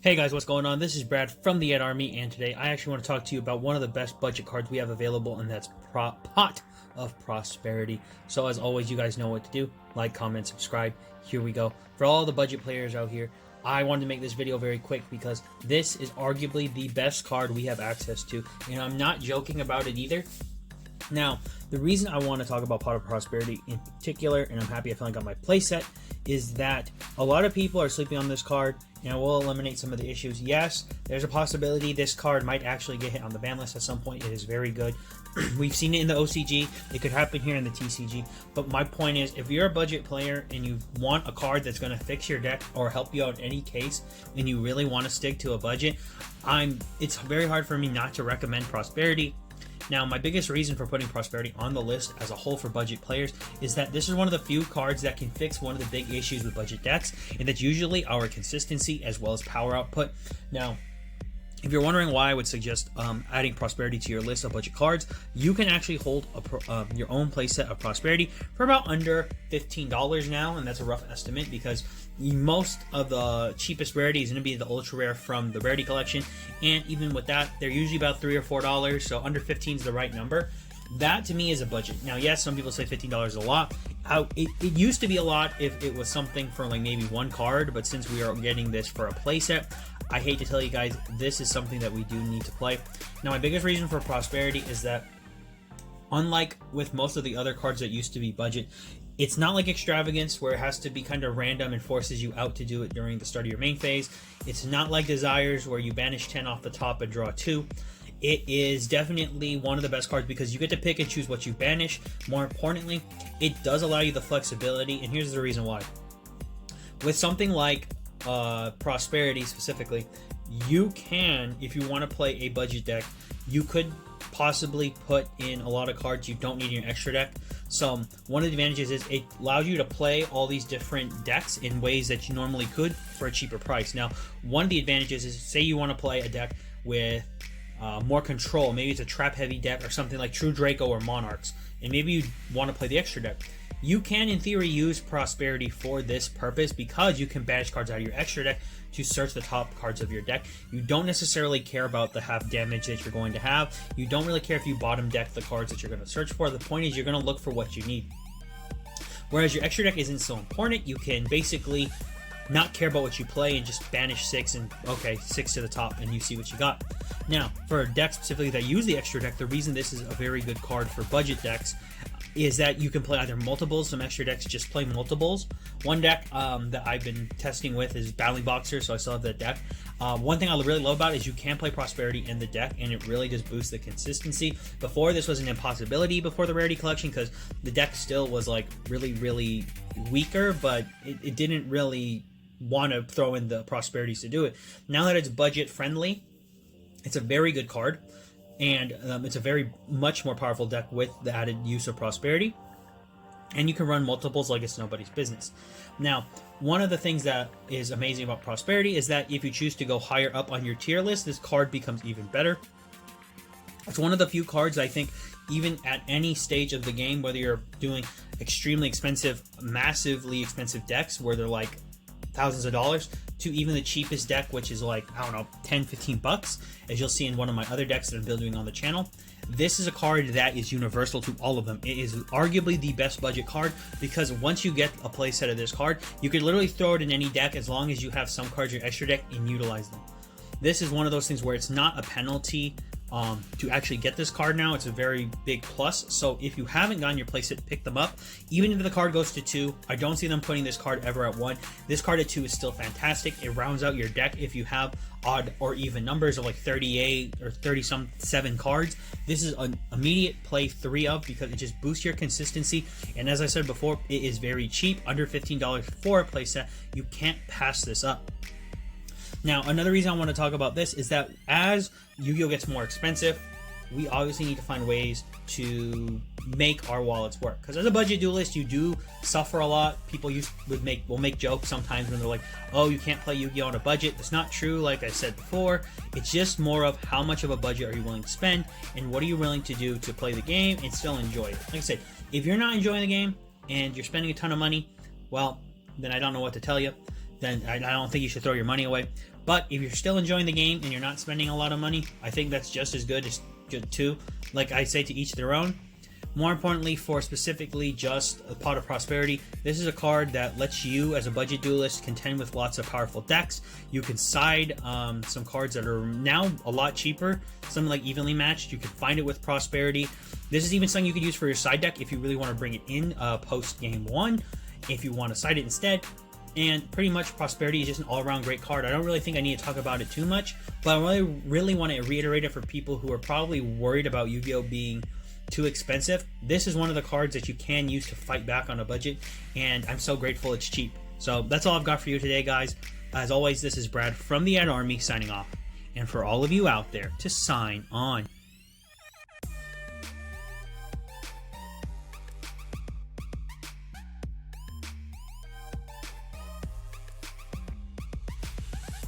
Hey guys, what's going on? This is Brad from the Ed Army, and today I actually want to talk to you about one of the best budget cards we have available, and that's Pot of Prosperity. So as always, you guys know what to do. Like, comment, subscribe. Here we go. For all the budget players out here, I wanted to make this video very quick because this is arguably the best card we have access to, and I'm not joking about it either. Now, the reason I want to talk about Pot of Prosperity in particular, and I'm happy I finally got my playset, is that a lot of people are sleeping on this card, and it will eliminate some of the issues. Yes, there's a possibility this card might actually get hit on the ban list at some point. It is very good. We've seen it in the OCG. It could happen here in the TCG. But my point is, if you're a budget player and you want a card that's going to fix your deck or help you out in any case, and you really want to stick to a budget, it's very hard for me not to recommend Prosperity. Now, my biggest reason for putting Prosperity on the list as a whole for budget players is that this is one of the few cards that can fix one of the big issues with budget decks, and that's usually our consistency as well as power output. Now, if you're wondering why I would suggest adding Prosperity to your list of budget cards, you can actually hold your own playset of Prosperity for about under $15 now, and that's a rough estimate because most of the cheapest rarity is going to be the ultra rare from the rarity collection, and even with that, they're usually about $3 or $4, so under 15 is the right number. That to me is a budget. Now, yes, some people say $15 is a lot. It used to be a lot if it was something for like maybe one card, but since we are getting this for a playset, I hate to tell you guys, this is something that we do need to play. Now, my biggest reason for Prosperity is that, unlike with most of the other cards that used to be budget, it's not like Extravagance where it has to be kind of random and forces you out to do it during the start of your main phase. It's not like Desires where you banish 10 off the top and draw 2. It is definitely one of the best cards because you get to pick and choose what you banish. More importantly, it does allow you the flexibility, and here's the reason why. With something like Prosperity specifically, you can, if you want to play a budget deck, you could possibly put in a lot of cards you don't need in your extra deck. So one of the advantages is it allows you to play all these different decks in ways that you normally could for a cheaper price. Now, one of the advantages is, say you want to play a deck with more control, maybe it's a trap heavy deck or something like True Draco or Monarchs, and maybe you want to play the extra deck. You can, in theory, use Prosperity for this purpose because you can banish cards out of your extra deck to search the top cards of your deck. You don't necessarily care about the half damage that you're going to have. You don't really care if you bottom deck the cards that you're going to search for. The point is you're going to look for what you need. Whereas your extra deck isn't so important, you can basically not care about what you play and just banish 6 and okay, 6 to the top and you see what you got. Now, for a deck specifically that use the extra deck, the reason this is a very good card for budget decks is that you can play either multiples. Some extra decks just play multiples. One deck that I've been testing with is Battling Boxer, so I still have that deck. One thing I really love about it is you can play Prosperity in the deck, and it really just boosts the consistency. Before, this was an impossibility before the rarity collection because the deck still was like really weaker, but it didn't really want to throw in the Prosperities to do it. Now that it's budget friendly, it's a very good card. And it's a very much more powerful deck with the added use of Prosperity. And you can run multiples like it's nobody's business. Now, one of the things that is amazing about Prosperity is that if you choose to go higher up on your tier list, this card becomes even better. It's one of the few cards I think, even at any stage of the game, whether you're doing extremely expensive, massively expensive decks where they're like thousands of dollars, to even the cheapest deck, which is like, I don't know, 10, 15 bucks, as you'll see in one of my other decks that I'm building on the channel. This is a card that is universal to all of them. It is arguably the best budget card because once you get a playset of this card, you can literally throw it in any deck as long as you have some cards in your extra deck and utilize them. This is one of those things where it's not a penalty to actually get this card now. It's a very big plus. So if you haven't gotten your playset, pick them up. Even if the card goes to 2, I don't see them putting this card ever at 1. This card at 2 is still fantastic. It rounds out your deck if you have odd or even numbers of like 38 or 30-some-7 cards. This is an immediate play 3 of because it just boosts your consistency. And as I said before, it is very cheap, under $15 for a playset. You can't pass this up. Now, another reason I want to talk about this is that as Yu-Gi-Oh gets more expensive, we obviously need to find ways to make our wallets work. Because as a budget duelist, you do suffer a lot. People will make jokes sometimes when they're like, oh, you can't play Yu-Gi-Oh on a budget. That's not true, like I said before. It's just more of how much of a budget are you willing to spend, and what are you willing to do to play the game and still enjoy it. Like I said, if you're not enjoying the game and you're spending a ton of money, well, then I don't know what to tell you. then I don't think you should throw your money away. But if you're still enjoying the game and you're not spending a lot of money, I think that's just as good too. Like I say, to each their own. More importantly, for specifically just a Pot of Prosperity, this is a card that lets you, as a budget duelist, contend with lots of powerful decks. You can side some cards that are now a lot cheaper, something like Evenly Matched. You can find it with Prosperity. This is even something you could use for your side deck if you really want to bring it in post game 1, if you want to side it instead. And pretty much Prosperity is just an all-around great card. I don't really think I need to talk about it too much, but I really want to reiterate it for people who are probably worried about Yu-Gi-Oh! Being too expensive. This is one of the cards that you can use to fight back on a budget, and I'm so grateful it's cheap. So that's all I've got for you today, guys. As always, this is Brad from the Ad Army signing off. And for all of you out there, to sign on.